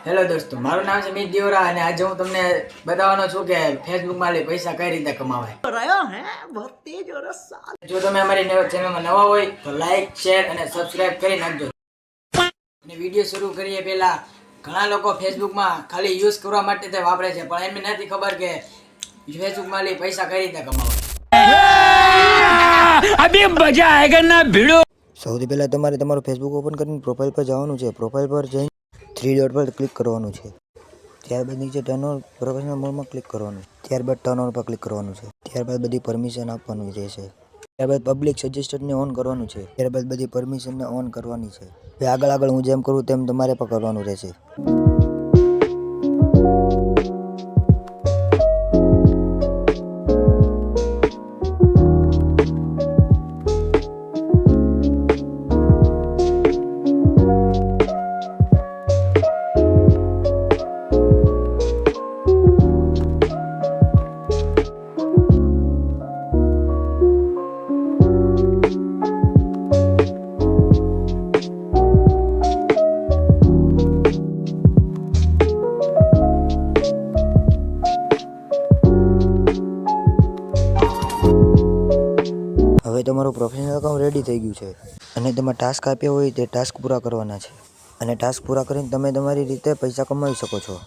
Hello દોસ્તો, મારું નામ છે મિત દેવરા અને આજે હું તમને બતાવવાનો છું કે ફેસબુકમાં પૈસા કઈ રીતે કમાવાય. જો તમે અમારી ચેનલમાં નવા હોય તો લાઈક, શેર અને સબસ્ક્રાઇબ કરી નાખજો. અને વિડીયો શરૂ કરીએ પહેલા ઘણા લોકો ફેસબુકમાં ખાલી યુઝ કરવા માટે તે વાપરે છે, પણ એમને નથી ખબર કે ફેસબુકમાં પૈસા કઈ રીતે કમાવાય. અભી મજા આયેગા ના ભીડો. સૌથી પહેલાં તમારે તમારું ફેસબુક ઓપન કરીને પ્રોફાઇલ પર જવાનું છે. પ્રોફાઇલ પર જઈને 3 ડોટ પર ક્લિક કરવાનું છે. ત્યારબાદ નીચે ટર્ન ઓન પ્રોફેશનલ મોડમાં ક્લિક કરવાનું. ત્યારબાદ ટર્ન ઓન પર ક્લિક કરવાનું છે. ત્યારબાદ બધી પરમિશન આપવાની રહેશે. ત્યારબાદ પબ્લિક સજેસ્ટરને ઓન કરવાનું છે. ત્યારબાદ બધી પરમિશનને ઓન કરવાની છે. હવે આગળ હું જેમ કરું તેમ તમારે પણ કરવાનું રહેશે. હવે તમારું પ્રોફેશનલ અકાઉન્ટ રેડી થઈ ગયું છે અને તેમાં ટાસ્ક આપ્યા હોય તે ટાસ્ક પૂરા કરવાના છે અને ટાસ્ક પૂરા કરીને તમે તમારી રીતે પૈસા કમાવી શકો છો.